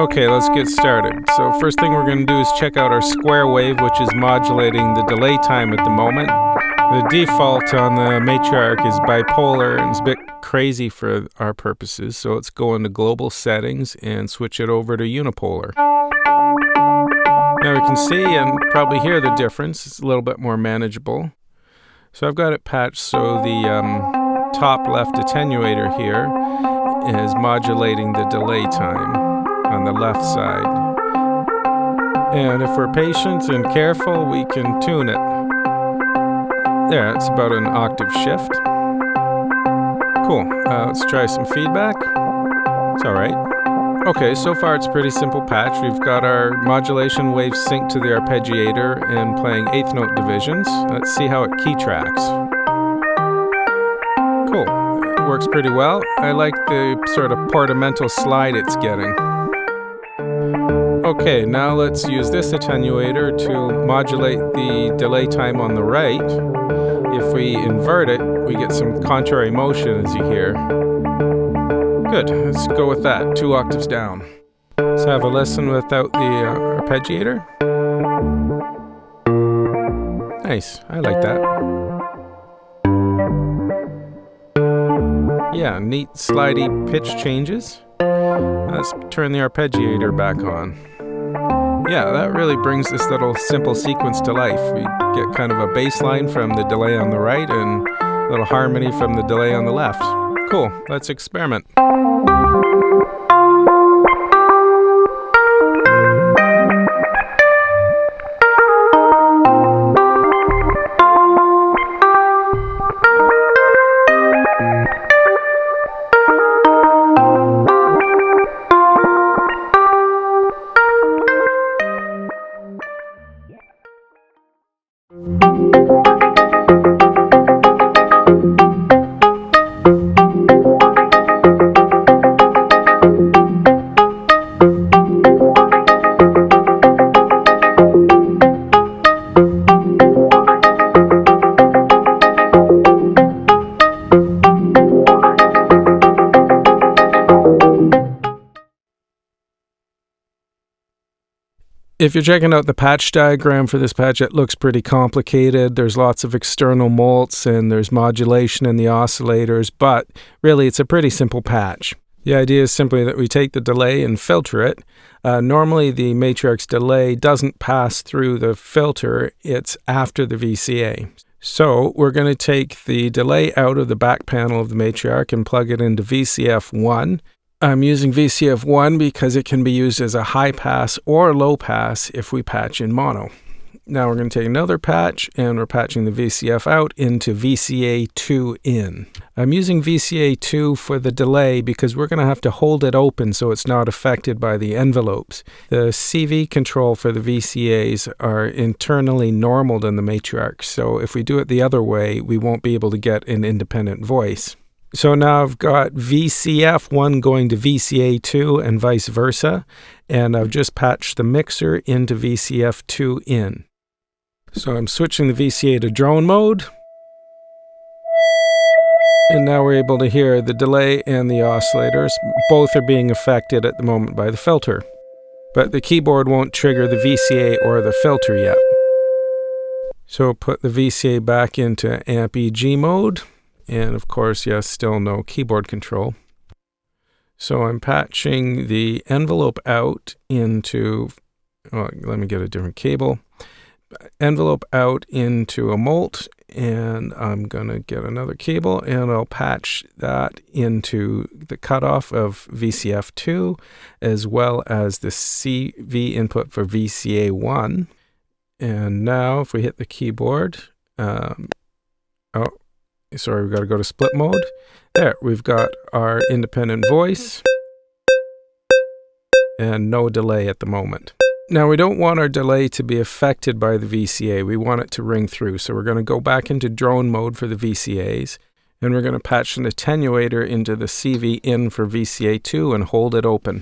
Okay, let's get started. So first thing we're going to do is check out our square wave, which is modulating the delay time at the moment. The default on the Matriarch is bipolar, and it's a bit crazy for our purposes, so let's go into global settings and switch it over to Unipolar. Now we can see and probably hear the difference. It's a little bit more manageable. So I've got it patched so the top left attenuator here is modulating the delay time on the left side. And if we're patient and careful, we can tune it. There, it's about an octave shift. Cool. Let's try some feedback. It's all right. Okay, so far it's a pretty simple patch. We've got our modulation wave synced to the arpeggiator and playing eighth note divisions. Let's see how it key tracks. Cool. It works pretty well. I like the sort of portamento slide it's getting. Okay, now let's use this attenuator to modulate the delay time on the right. If we invert it, we get some contrary motion, as you hear. Good, let's go with that, 2 octaves down. Let's have a listen without the arpeggiator. Nice, I like that. Yeah, neat slidey pitch changes. Let's turn the arpeggiator back on. Yeah, that really brings this little simple sequence to life. We get kind of a bass line from the delay on the right and a little harmony from the delay on the left. Cool, let's experiment. If you're checking out the patch diagram for this patch, it looks pretty complicated. There's lots of external mults and there's modulation in the oscillators, but really it's a pretty simple patch. The idea is simply that we take the delay and filter it. Normally the Matriarch's delay doesn't pass through the filter, it's after the VCA. So we're going to take the delay out of the back panel of the Matriarch and plug it into VCF1. I'm using VCF1 because it can be used as a high pass or low pass if we patch in mono. Now we're going to take another patch and we're patching the VCF out into VCA2 in. I'm using VCA2 for the delay because we're going to have to hold it open so it's not affected by the envelopes. The CV control for the VCAs are internally normaled in the Matriarch, so if we do it the other way, we won't be able to get an independent voice. So now I've got VCF1 going to VCA2 and vice versa, and I've just patched the mixer into VCF2 in. So I'm switching the VCA to drone mode, and now we're able to hear the delay and the oscillators. Both are being affected at the moment by the filter, but the keyboard won't trigger the VCA or the filter yet. So put the VCA back into amp EG mode. And of course, yes, still no keyboard control. So I'm patching the envelope out into, let me get a different cable. Envelope out into a mult, and I'm going to get another cable, and I'll patch that into the cutoff of VCF2, as well as the CV input for VCA1. And now if we hit the keyboard, sorry, we've got to go to split mode. There, we've got our independent voice and no delay at the moment. Now, we don't want our delay to be affected by the VCA. We want it to ring through. So we're going to go back into drone mode for the VCAs, and we're going to patch an attenuator into the CV in for VCA2 and hold it open.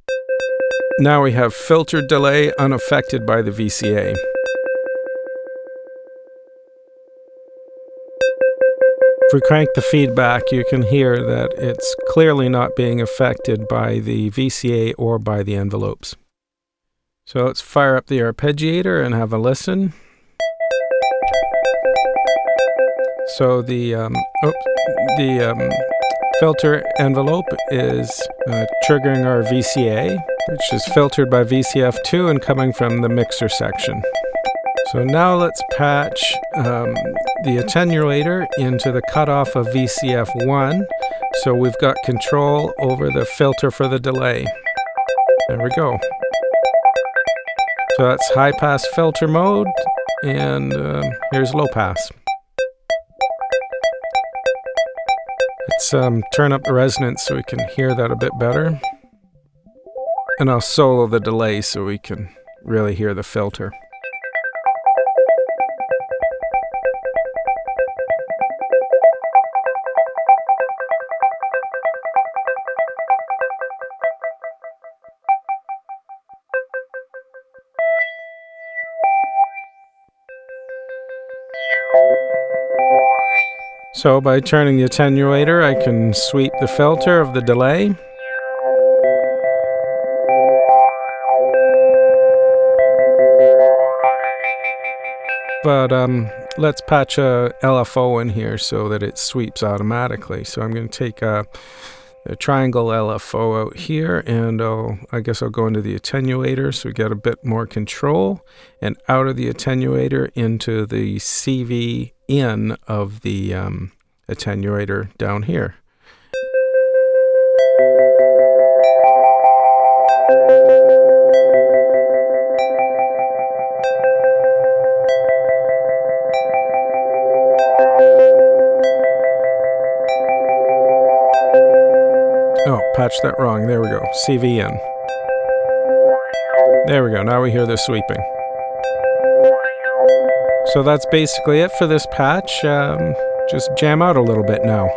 Now we have filtered delay unaffected by the VCA. If we crank the feedback, you can hear that it's clearly not being affected by the VCA or by the envelopes. So let's fire up the arpeggiator and have a listen. So the filter envelope is triggering our VCA, which is filtered by VCF2 and coming from the mixer section. So now let's patch the attenuator into the cutoff of VCF1, so we've got control over the filter for the delay. There we go. So that's high pass filter mode, and here's low pass. Let's turn up the resonance so we can hear that a bit better. And I'll solo the delay so we can really hear the filter. So by turning the attenuator, I can sweep the filter of the delay. But let's patch a LFO in here so that it sweeps automatically. So I'm going to take a triangle LFO out here, and I guess I'll go into the attenuator so we get a bit more control, and out of the attenuator into the CV in of the attenuator down here. Oh, patched that wrong. There we go. CV in. There we go. Now we hear the sweeping. So that's basically it for this patch. Just jam out a little bit now.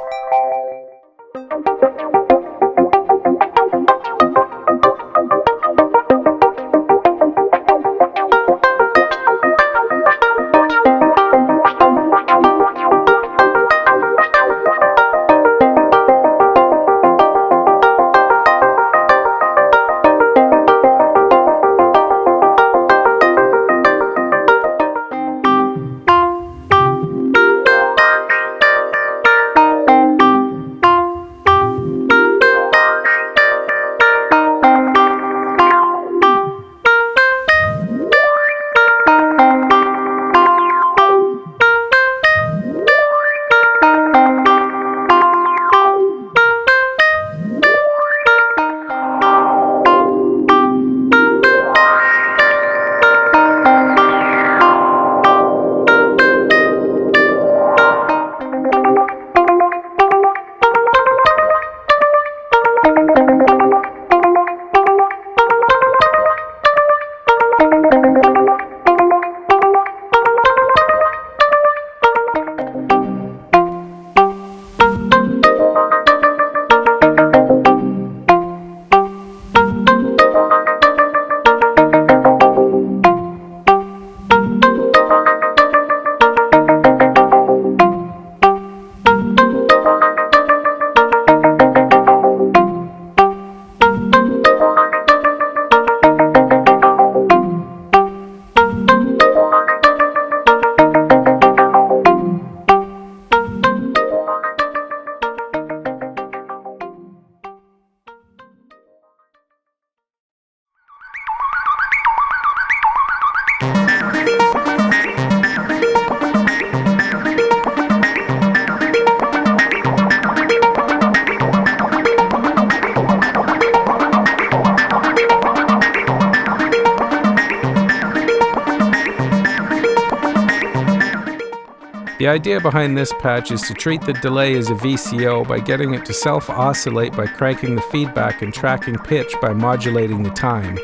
The idea behind this patch is to treat the delay as a VCO by getting it to self-oscillate by cranking the feedback and tracking pitch by modulating the time.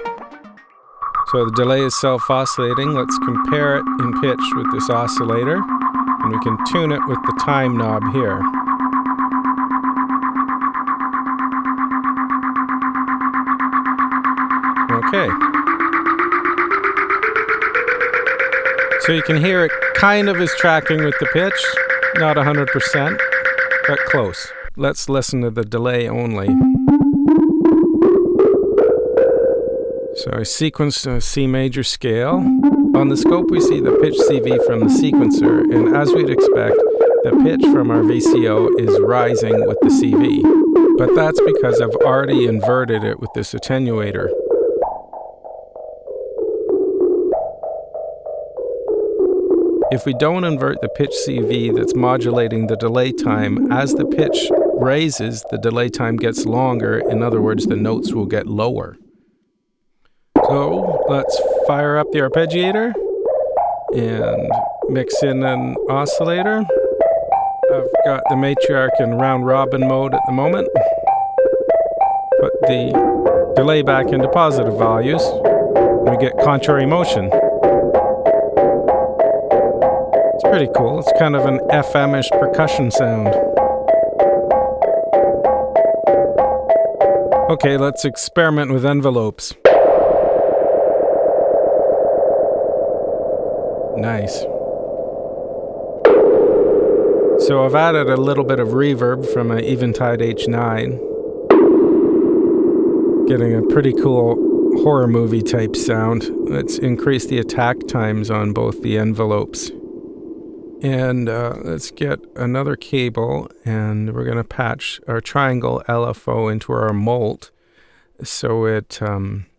So the delay is self-oscillating. Let's compare it in pitch with this oscillator, and we can tune it with the time knob here. Okay. So you can hear it kind of is tracking with the pitch, not 100%, but close. Let's listen to the delay only. So I sequenced a C major scale. On the scope we see the pitch CV from the sequencer, and as we'd expect, the pitch from our VCO is rising with the CV. But that's because I've already inverted it with this attenuator. If we don't invert the pitch CV that's modulating the delay time, as the pitch raises, the delay time gets longer. In other words, the notes will get lower. So let's fire up the arpeggiator and mix in an oscillator. I've got the Matriarch in round robin mode at the moment. Put the delay back into positive values. We get contrary motion. It's pretty cool. It's kind of an FM-ish percussion sound. Okay, let's experiment with envelopes. Nice. So I've added a little bit of reverb from an Eventide H9. Getting a pretty cool horror movie type sound. Let's increase the attack times on both the envelopes. And let's get another cable, and we're going to patch our triangle LFO into our Mult so it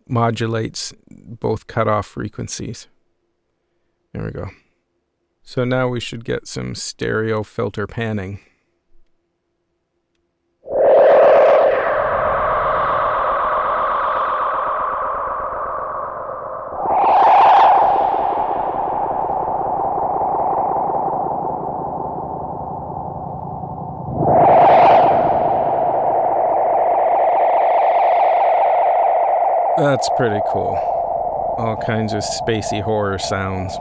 modulates both cutoff frequencies. There we go. So now we should get some stereo filter panning. That's pretty cool. All kinds of spacey horror sounds.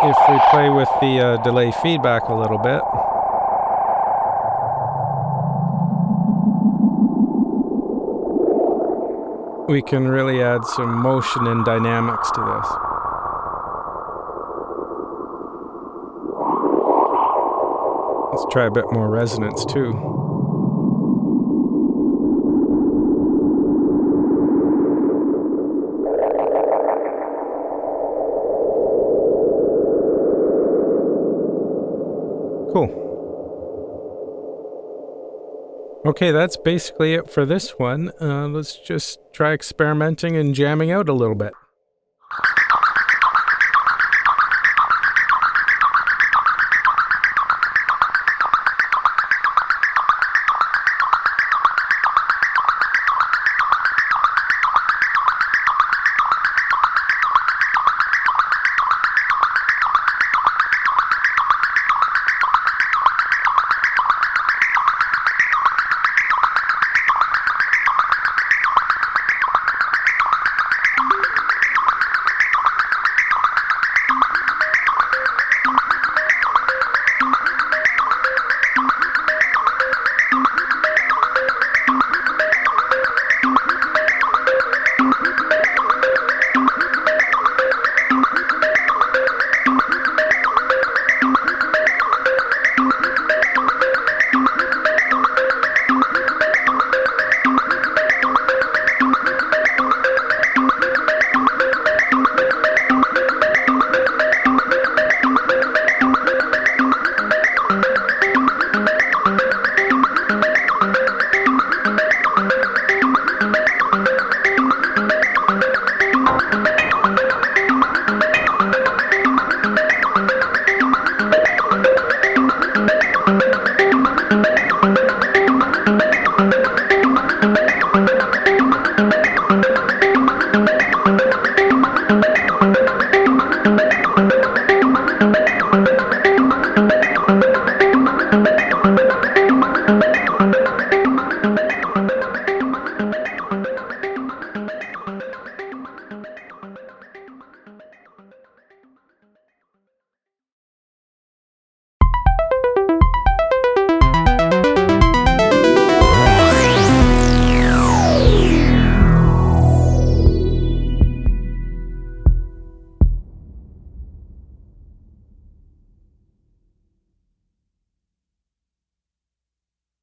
If we play with the delay feedback a little bit, we can really add some motion and dynamics to this. Let's try a bit more resonance too. Cool. Okay, that's basically it for this one. Let's just try experimenting and jamming out a little bit.